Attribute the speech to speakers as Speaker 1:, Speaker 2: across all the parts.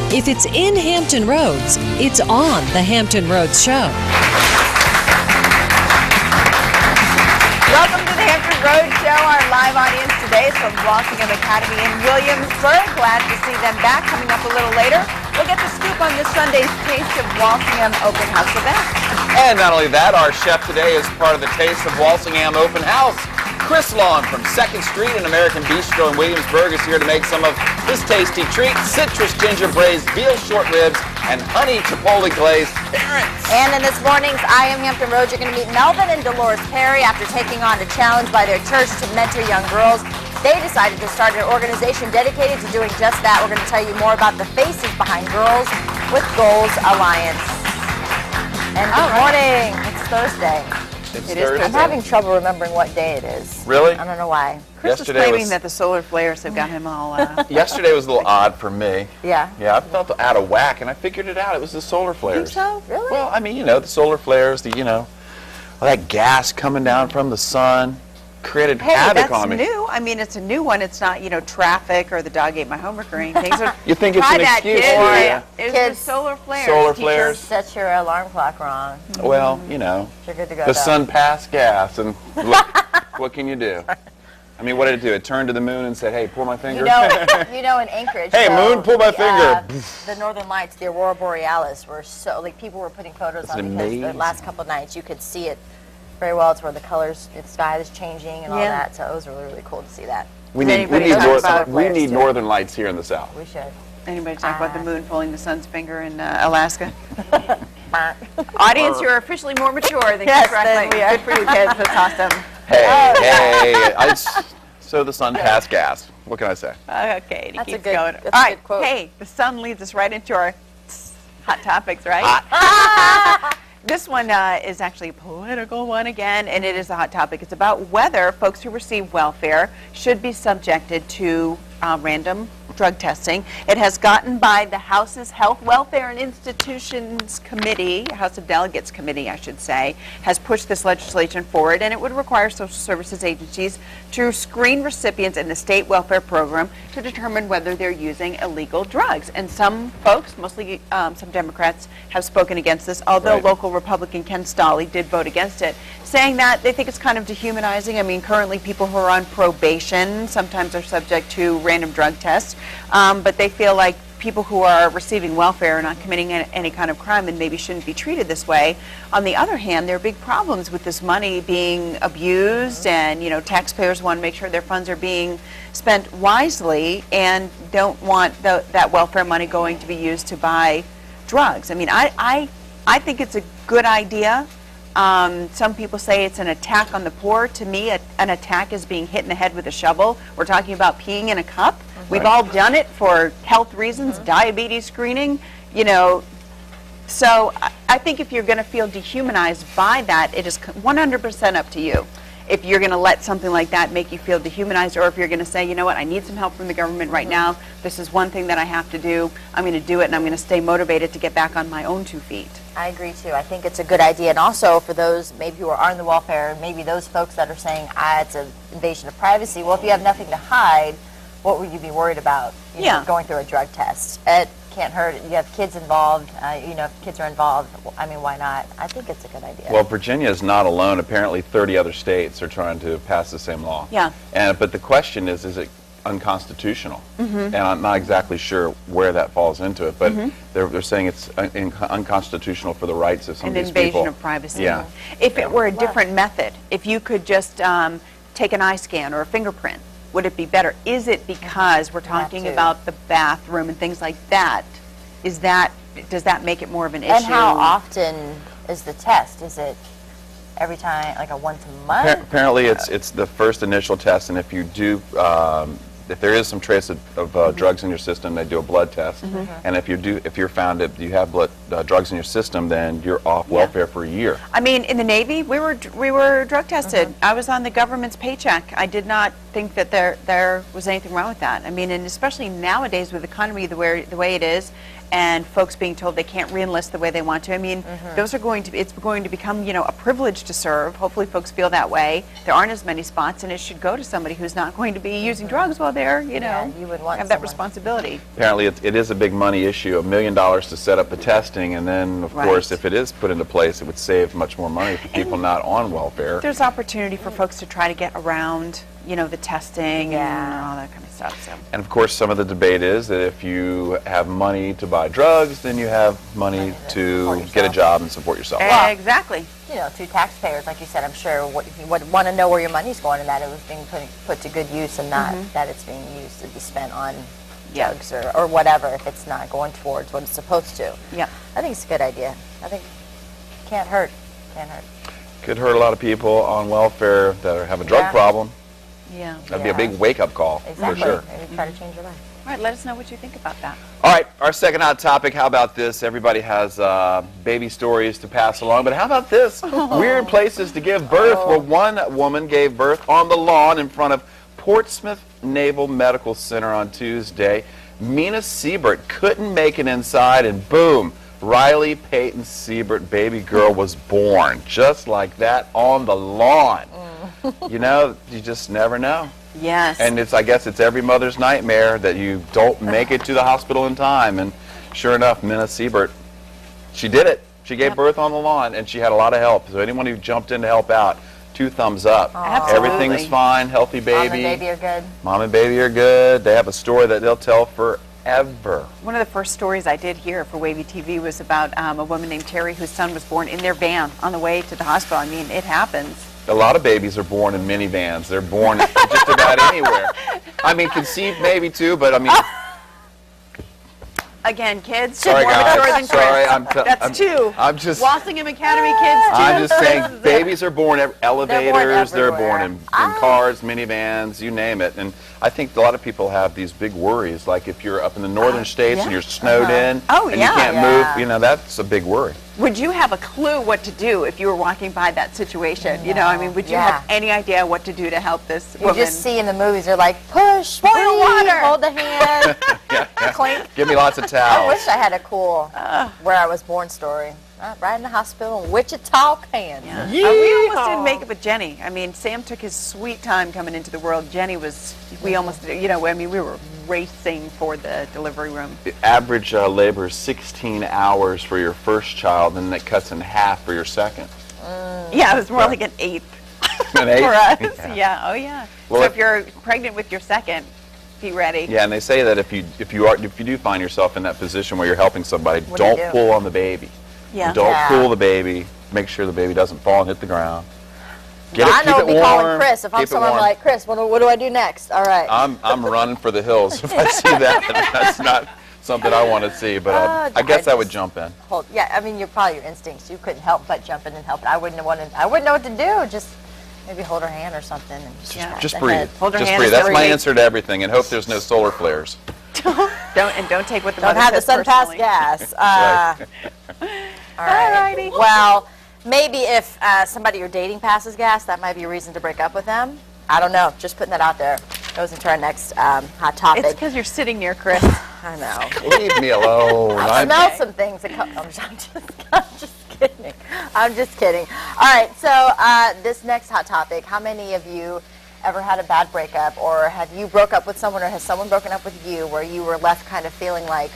Speaker 1: If it's in Hampton Roads, it's on the Hampton Roads Show.
Speaker 2: Welcome to the Hampton Roads Show. Our live audience today is from Walsingham Academy in Williamsburg. Glad to see them back. Coming up a little later, we'll get the scoop on this Sunday's Taste of Walsingham Open House event.
Speaker 3: And not only that, our chef today is part of the Taste of Walsingham Open House. Chris Long from 2nd Street and American Bistro in Williamsburg is here to make some of his tasty treats: citrus ginger braised veal short ribs and honey chipotle glazed parents.
Speaker 2: And in this morning's I Am Hampton Roads, you're going to meet Melvin and Dolores Perry. After taking on a challenge by their church to mentor young girls, they decided to start an organization dedicated to doing just that. We're going to tell you more about the faces behind Girls with Goals Alliance. And good morning. It's Thursday.
Speaker 3: It's Thursday.
Speaker 2: I'm having trouble remembering what day it is.
Speaker 3: Really?
Speaker 2: I don't know why.
Speaker 4: Chris was claiming that the solar flares have got him all...
Speaker 3: Yesterday was a little odd for me.
Speaker 2: Yeah?
Speaker 3: Yeah, I felt out of whack, and I figured it out. It was the solar flares.
Speaker 2: You think so? Really?
Speaker 3: Well, I mean, you know, the solar flares, all that gas coming down from the sun created havoc on me.
Speaker 4: Hey, that's new. I mean, it's a new one. It's not, traffic or the dog ate my homework or anything. So
Speaker 3: you think it's an excuse?
Speaker 4: Kids.
Speaker 2: Kids.
Speaker 4: It's the solar flares.
Speaker 3: Solar flares.
Speaker 2: Set your alarm clock wrong.
Speaker 3: Well,
Speaker 2: You're good to go.
Speaker 3: the sun passed gas, and look, what can you do? I mean, what did it do? It turned to the moon and said, "Hey, pull my finger."
Speaker 2: In Anchorage.
Speaker 3: Hey, moon, pull my finger.
Speaker 2: The Northern Lights, the Aurora Borealis, were people were putting photos on because the last couple of nights you could see it very well. It's where the colors, the sky is changing and all that. So it was really, really cool to see that.
Speaker 3: We need northern lights here in the South.
Speaker 2: We should.
Speaker 4: Anybody talk about the moon pulling the sun's finger in Alaska? Audience, you're officially more mature than
Speaker 2: Yes,
Speaker 4: Chris.
Speaker 2: we are.
Speaker 4: Good for you kids. That's awesome.
Speaker 3: Hey, so the sun passed gas. What can I say?
Speaker 4: Okay,
Speaker 2: That's
Speaker 4: keep
Speaker 2: a good-
Speaker 4: going.
Speaker 2: that's a
Speaker 4: All right,
Speaker 2: good quote.
Speaker 4: hey, the sun leads us right into our hot topics, right? This one is actually a political one again, and it is a hot topic. It's about whether folks who receive welfare should be subjected to random drug testing. It has gotten by the House's Health, Welfare, and Institutions Committee, House of Delegates Committee, I should say, has pushed this legislation forward, and it would require social services agencies to screen recipients in the state welfare program to determine whether they're using illegal drugs. And some folks, mostly some Democrats, have spoken against this, although local Republican Ken Stolley did vote against it, saying that they think it's kind of dehumanizing. I mean, currently people who are on probation sometimes are subject to random drug tests, but they feel like people who are receiving welfare are not committing any kind of crime and maybe shouldn't be treated this way. On the other hand, there are big problems with this money being abused, and taxpayers want to make sure their funds are being spent wisely and don't want that welfare money going to be used to buy drugs. I mean, I think it's a good idea. Some people say it's an attack on the poor. To me, an attack is being hit in the head with a shovel. We're talking about peeing in a cup. We've all done it for health reasons, diabetes screening, So I think if you're going to feel dehumanized by that, it is 100% up to you. If you're going to let something like that make you feel dehumanized, or if you're going to say, you know what, I need some help from the government right now. This is one thing that I have to do. I'm going to do it, and I'm going to stay motivated to get back on my own 2 feet.
Speaker 2: I agree too. I think it's a good idea, and also for those maybe who are on the welfare, maybe those folks that are saying, it's an invasion of privacy. Well, if you have nothing to hide, what would you be worried about? Going through a drug test. It can't hurt. You have kids involved. If kids are involved, I mean, why not? I think it's a good idea.
Speaker 3: Well, Virginia is not alone. Apparently 30 other states are trying to pass the same law.
Speaker 4: Yeah.
Speaker 3: But the question is it unconstitutional? And I'm not exactly sure where that falls into it, but they're saying it's unconstitutional for the rights of some of these people. An
Speaker 4: invasion of privacy.
Speaker 3: Yeah.
Speaker 4: If it were a different method, if you could just take an eye scan or a fingerprint, would it be better? Is it because we're talking about the bathroom and things like that? Does that make it more of an issue?
Speaker 2: And how often is the test? Is it every time, like a once a month?
Speaker 3: Apparently, it's the first initial test, and if you do, if there is some trace of drugs in your system, they do a blood test, and if you're found that you have drugs in your system, then you're off welfare for a year.
Speaker 4: I mean, in the Navy, we were drug tested. I was on the government's paycheck. I did not think that there was anything wrong with that. I mean, and especially nowadays with the economy the way it is, and folks being told they can't re-enlist the way they want to. I mean, it's going to become, a privilege to serve. Hopefully folks feel that way. There aren't as many spots, and it should go to somebody who's not going to be using drugs while there, you know,
Speaker 2: you would want
Speaker 4: have that
Speaker 2: someone.
Speaker 4: responsibility.
Speaker 3: Apparently, it is a big money issue, $1 million to set up the testing, and then, of course, if it is put into place, it would save much more money for people not on welfare.
Speaker 4: There's opportunity for folks to try to get around, you know, the testing and all that kind of stuff. So.
Speaker 3: And of course, some of the debate is that if you have money to buy drugs, then you have money to get a job and support yourself.
Speaker 4: Exactly.
Speaker 2: You know, to taxpayers, like you said, I'm sure you would want to know where your money's going and that it was being put to good use and not that it's being used to be spent on drugs or whatever if it's not going towards what it's supposed to.
Speaker 4: Yeah.
Speaker 2: I think it's a good idea. I think can't hurt. Can't hurt.
Speaker 3: Could hurt a lot of people on welfare that have a drug problem.
Speaker 4: Yeah.
Speaker 3: That'd be a big wake-up call, for sure.
Speaker 2: Maybe try to change your life.
Speaker 4: All right, let us know what you think about that.
Speaker 3: All right, our second hot topic, how about this? Everybody has baby stories to pass along, but how about this? Weird places to give birth, where one woman gave birth on the lawn in front of Portsmouth Naval Medical Center on Tuesday. Mina Siebert couldn't make it inside, and boom, Riley Peyton Siebert, baby girl, was born. Just like that, on the lawn. You know, you just never know.
Speaker 4: Yes.
Speaker 3: And I guess it's every mother's nightmare that you don't make it to the hospital in time. And sure enough, Mina Siebert, she did it. She gave birth on the lawn, and she had a lot of help. So anyone who jumped in to help out, 2 thumbs up.
Speaker 4: Absolutely.
Speaker 3: Everything's fine, healthy baby.
Speaker 2: Mom and baby are good.
Speaker 3: Mom and baby are good. They have a story that they'll tell forever.
Speaker 4: One of the first stories I did here for WAVY TV was about a woman named Terry whose son was born in their van on the way to the hospital. I mean, it happens.
Speaker 3: A lot of babies are born in minivans. They're born just about anywhere. I mean, conceived maybe too, but I mean...
Speaker 4: Again, kids,
Speaker 3: Sorry,
Speaker 4: more
Speaker 3: guys.
Speaker 4: mature than Chris.
Speaker 3: Sorry,
Speaker 4: That's 2.
Speaker 3: I'm just...
Speaker 4: Walsingham Academy kids, 2.
Speaker 3: I'm just saying, babies are born in elevators, they're born in
Speaker 2: everywhere.
Speaker 3: cars, minivans, you name it. And I think a lot of people have these big worries, like if you're up in the northern states and you're snowed in and you can't move, you know, that's a big worry.
Speaker 4: Would you have a clue what to do if you were walking by that situation? You know, I mean, would you have any idea what to do to help this woman?
Speaker 2: You just see in the movies, they're like, push,
Speaker 4: boil
Speaker 2: breathe,
Speaker 4: water,
Speaker 2: hold the hand, clink.
Speaker 3: Give me lots of
Speaker 2: I
Speaker 3: towels.
Speaker 2: wish I had a cool where I was born story. Right in the hospital in Wichita, Kansas.
Speaker 4: We almost didn't make it with Jenny. I mean, Sam took his sweet time coming into the world. Jenny was, we almost, you know, I mean, we were racing for the delivery room.
Speaker 3: The average labor is 16 hours for your first child, and it cuts in half for your second.
Speaker 4: Yeah, it was more like an eighth.
Speaker 3: An eighth?
Speaker 4: For us. Yeah, oh yeah.
Speaker 3: Well,
Speaker 4: so if you're pregnant with your second, be ready.
Speaker 3: Yeah, and they say that if you do find yourself in that position where you're helping somebody,
Speaker 2: What do you
Speaker 3: don't
Speaker 2: do?
Speaker 3: pull on the baby.
Speaker 4: Yeah.
Speaker 3: Don't pull the baby. Make sure the baby doesn't fall and hit the ground.
Speaker 2: I know
Speaker 3: keep
Speaker 2: I'll
Speaker 3: it
Speaker 2: be
Speaker 3: warm.
Speaker 2: calling Chris. If I'm
Speaker 3: Keep it
Speaker 2: someone
Speaker 3: warm.
Speaker 2: like, Chris, what do I do next? All right.
Speaker 3: I'm running for the hills if I see that. That's not something I want to see, but I guess I would jump in.
Speaker 2: Yeah, I mean, you're probably your instincts. You couldn't help but jump in and help. I wouldn't know what to do. Just maybe hold her hand or something. And
Speaker 3: Just breathe.
Speaker 4: Hold her
Speaker 3: Just
Speaker 4: hand
Speaker 3: breathe.
Speaker 4: and
Speaker 3: That's my
Speaker 4: breathe.
Speaker 3: answer to everything, and hope there's no solar flares.
Speaker 4: Don't take what the
Speaker 2: Don't
Speaker 4: mother
Speaker 2: have the
Speaker 4: says
Speaker 2: sun pass
Speaker 4: personally.
Speaker 2: gas.
Speaker 3: Right.
Speaker 2: All right.
Speaker 4: Alrighty.
Speaker 2: Well, maybe if somebody you're dating passes gas, that might be a reason to break up with them. I don't know. Just putting that out there. Goes into our next hot topic.
Speaker 4: It's because you're sitting near Chris.
Speaker 2: I know.
Speaker 3: Leave me alone.
Speaker 2: I smell some things. I'm just kidding. I'm just kidding. All right. So this next hot topic. How many of you ever had a bad breakup, or have you broke up with someone, or has someone broken up with you, where you were left kind of feeling like,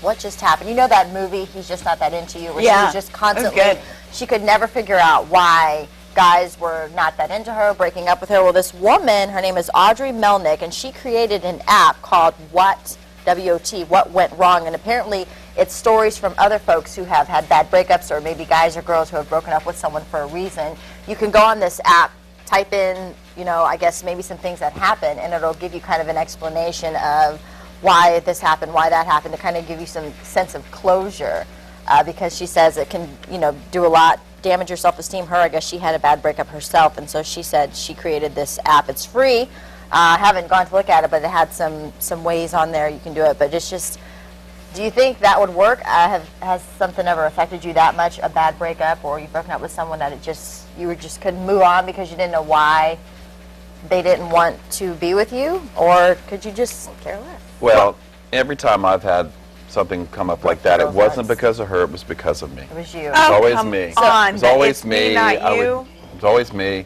Speaker 2: what just happened? You know that movie, He's Just Not That Into You, where she was just constantly, she could never figure out why guys were not that into her, breaking up with her. Well, this woman, her name is Audrey Melnick, and she created an app called What, W-O-T, What Went Wrong, and apparently it's stories from other folks who have had bad breakups, or maybe guys or girls who have broken up with someone for a reason. You can go on this app, type in, you know, I guess maybe some things that happen, and it'll give you kind of an explanation of why this happened, why that happened, to kind of give you some sense of closure, because she says it can, you know, do a lot, damage your self-esteem. I guess she had a bad breakup herself, and so she said she created this app. It's free. I haven't gone to look at it, but it had some ways on there you can do it. But it's just, do you think that would work? Has something ever affected you that much, a bad breakup, or you've broken up with someone that you just couldn't move on because you didn't know why they didn't want to be with you, or could you just care less?
Speaker 3: Well, every time I've had something come up like that, it wasn't because of her, it was because of me.
Speaker 2: It was you.
Speaker 3: It was always me.
Speaker 4: On,
Speaker 3: It was always
Speaker 4: it's me, not you.
Speaker 3: It was always me.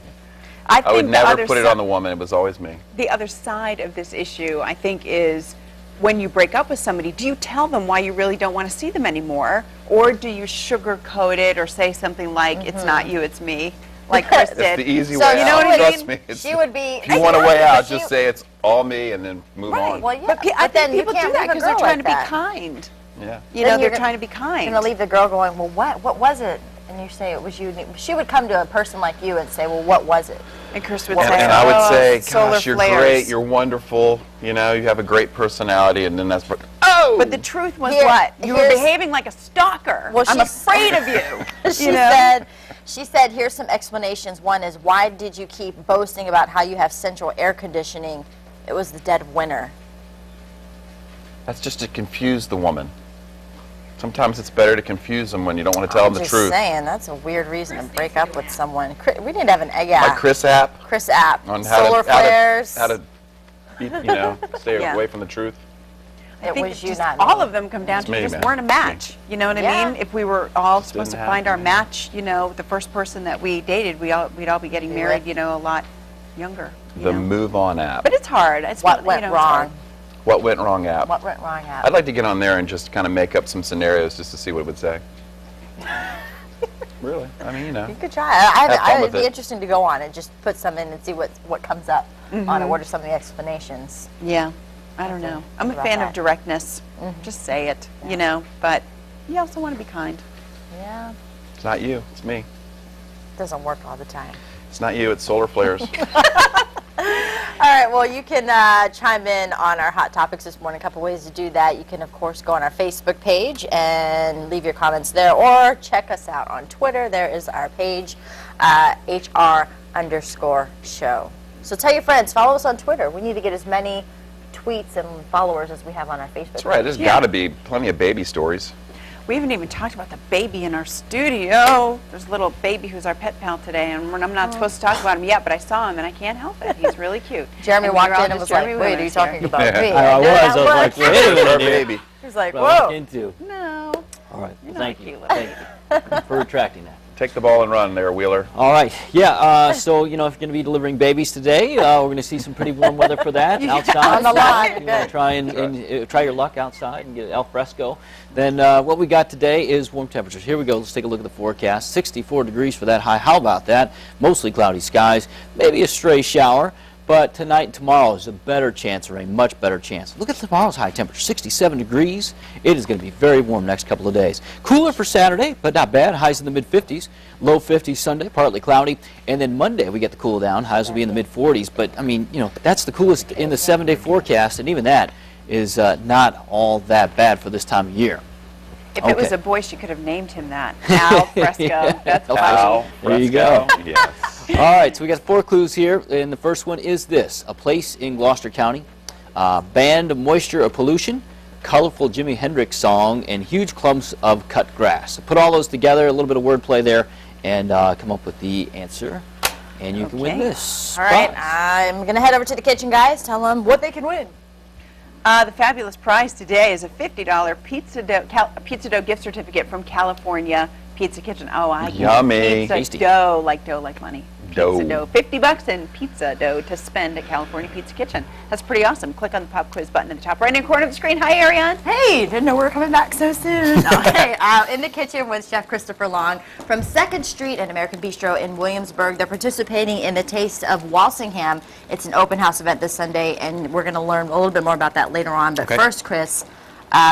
Speaker 4: I think
Speaker 3: would never
Speaker 4: other
Speaker 3: put it on the woman. It was always me.
Speaker 4: The other side of this issue, I think, is when you break up with somebody, do you tell them why you really don't want to see them anymore? Or do you sugarcoat it or say something like, it's not you, it's me, like Chris did?
Speaker 3: It's the easy
Speaker 2: So
Speaker 3: way
Speaker 2: you know
Speaker 3: out.
Speaker 2: what I
Speaker 3: Trust
Speaker 2: mean?
Speaker 3: me.
Speaker 2: She would be.
Speaker 3: If you want a way out, just say it's all me and then move on.
Speaker 2: Well, yeah.
Speaker 4: But I
Speaker 2: then
Speaker 4: think people
Speaker 2: you can't
Speaker 4: do that
Speaker 2: leave a
Speaker 4: because they're
Speaker 2: girl
Speaker 4: trying
Speaker 2: like
Speaker 4: to be
Speaker 2: that.
Speaker 4: kind.
Speaker 3: Yeah.
Speaker 4: You know, they're
Speaker 2: you're
Speaker 4: trying to be kind.
Speaker 2: You're gonna leave the girl going, well, what was it? And you say it was you. She would come to a person like you and say, well, what was it?
Speaker 4: And Chris would
Speaker 3: And,
Speaker 4: say,
Speaker 3: and I would
Speaker 4: "Oh,
Speaker 3: say,
Speaker 4: solar
Speaker 3: gosh, you're
Speaker 4: flares."
Speaker 3: great, you're wonderful, you know, you have a great personality, and then that's what, oh!
Speaker 4: But the truth was
Speaker 2: Here-
Speaker 4: what? You were
Speaker 2: here's-
Speaker 4: behaving like a stalker.
Speaker 2: Well,
Speaker 4: I'm
Speaker 2: she's-
Speaker 4: afraid of you.
Speaker 2: She said, here's some explanations. One is, why did you keep boasting about how you have central air conditioning? It was the dead of winter.
Speaker 3: That's just to confuse the woman. Sometimes it's better to confuse them when you don't want to tell them the
Speaker 2: Just
Speaker 3: truth.
Speaker 2: saying, that's a weird reason to break up with someone. We didn't have an
Speaker 3: Like Chris app
Speaker 2: Chris app.
Speaker 3: on
Speaker 2: Solar flares.
Speaker 3: how to be, you know, stay
Speaker 4: Yeah.
Speaker 3: away from the truth.
Speaker 4: I
Speaker 2: It
Speaker 4: think
Speaker 2: was
Speaker 4: it's
Speaker 2: you,
Speaker 4: just
Speaker 2: not
Speaker 4: all
Speaker 2: me.
Speaker 4: of them come down
Speaker 3: It's
Speaker 4: to
Speaker 3: me,
Speaker 4: just
Speaker 3: man.
Speaker 4: weren't a match. You know what I
Speaker 2: Yeah.
Speaker 4: mean? If we were all supposed to
Speaker 3: Didn't
Speaker 4: find our
Speaker 3: happen.
Speaker 4: match, you know, the first person that we dated, we'd all be getting married, you know, a lot younger. you
Speaker 3: The
Speaker 4: know.
Speaker 3: Move On app.
Speaker 4: But it's hard. It's
Speaker 2: What
Speaker 4: you
Speaker 2: went
Speaker 4: know, it's hard.
Speaker 2: wrong?
Speaker 3: What went wrong app.
Speaker 2: What went wrong app?
Speaker 3: I'd like to get on there and just kind of make up some scenarios just to see what it would say. Really? I mean, you know.
Speaker 2: You could try.
Speaker 3: Have fun
Speaker 2: It'd
Speaker 3: with
Speaker 2: be
Speaker 3: it.
Speaker 2: interesting to go on and just put some in and see what comes up on it. What are some of the explanations?
Speaker 4: Yeah. I don't know. I'm a
Speaker 2: about
Speaker 4: fan
Speaker 2: that.
Speaker 4: of directness. Just say it, you know, but you also want to be kind.
Speaker 2: Yeah,
Speaker 3: It's not you, it's me.
Speaker 2: doesn't work all the time.
Speaker 3: It's not you, it's solar flares.
Speaker 2: All right, well, you can chime in on our Hot Topics this morning. A couple ways to do that. You can, of course, go on our Facebook page and leave your comments there, or check us out on Twitter. There is our page, HR_show. So tell your friends, follow us on Twitter. We need to get as many tweets and followers as we have on our Facebook
Speaker 3: That's right, there's
Speaker 4: Yeah.
Speaker 3: got to be plenty of baby stories.
Speaker 4: We haven't even talked about the baby in our studio. There's a little baby who's our pet pal today, and I'm not supposed to talk about him yet, but I saw him, and I can't help it. He's really cute.
Speaker 2: Jeremy
Speaker 4: And
Speaker 2: walked
Speaker 4: we're all
Speaker 2: in and
Speaker 4: just
Speaker 2: was like,
Speaker 4: Jeremy
Speaker 2: wait, are you
Speaker 4: Willis
Speaker 2: talking
Speaker 4: here.
Speaker 2: about
Speaker 3: Yeah.
Speaker 2: me?
Speaker 5: I was
Speaker 2: That
Speaker 5: like,
Speaker 2: works.
Speaker 5: wait a
Speaker 3: Our
Speaker 5: minute here.
Speaker 3: baby.
Speaker 2: He's like,
Speaker 5: What I walk
Speaker 2: whoa.
Speaker 5: into.
Speaker 4: No.
Speaker 5: All right,
Speaker 4: You're
Speaker 5: well, thank
Speaker 4: not
Speaker 5: you.
Speaker 4: cute.
Speaker 5: Thank you for retracting that.
Speaker 3: Take the ball and run there, Wheeler.
Speaker 5: All right, yeah, so, you know, if you're going to be delivering babies today, we're going to see some pretty warm weather for that outside.
Speaker 2: On the line,
Speaker 5: You want to
Speaker 2: good.
Speaker 5: try and try your luck outside and get al fresco. Then what we got today is warm temperatures. Here we go. Let's take a look at the forecast. 64 degrees for that high. How about that? Mostly cloudy skies, maybe a stray shower. But tonight and tomorrow is a better chance, or a much better chance. Look at tomorrow's high temperature, 67 degrees. It is going to be very warm next couple of days. Cooler for Saturday, but not bad. Highs in the mid-50s. Low 50s Sunday, partly cloudy. And then Monday we get the cool down. Highs will be in the mid-40s. But, I mean, you know, that's the coolest in the 7-day forecast, and even that is not all that bad for this time of year.
Speaker 4: If it was
Speaker 5: Okay.
Speaker 4: a boy, she could have named him that. Al Fresco.
Speaker 5: Yeah,
Speaker 4: That's
Speaker 5: Al
Speaker 4: classy.
Speaker 5: Fresco. There you go.
Speaker 3: Yes.
Speaker 5: All right, so we got 4 clues here, and the first one is this: a place in Gloucester County, banned moisture or pollution, colorful Jimi Hendrix song, and huge clumps of cut grass. So put all those together, a little bit of wordplay there, and come up with the answer, and you can win
Speaker 4: Okay.
Speaker 5: this.
Speaker 2: All right,
Speaker 5: prize.
Speaker 2: I'm going to head over to the kitchen, guys. Tell them what they can win.
Speaker 4: The fabulous prize today is a $50 pizza dough gift certificate from California Pizza Kitchen. Oh, I get
Speaker 3: Yummy.
Speaker 4: pizza
Speaker 5: Tasty.
Speaker 4: dough like money.
Speaker 3: Dough.
Speaker 4: Pizza dough. $50 in pizza dough to spend at California Pizza Kitchen. That's pretty awesome. Click on the pop quiz button in the top right-hand corner of the screen. Hi, Ariane.
Speaker 2: Hey, didn't know we were coming back so soon. Okay, in the kitchen with Chef Christopher Long from 2nd Street and American Bistro in Williamsburg. They're participating in the Taste of Walsingham. It's an open house event this Sunday, and we're going to learn a little bit more about that later on. But first, Chris,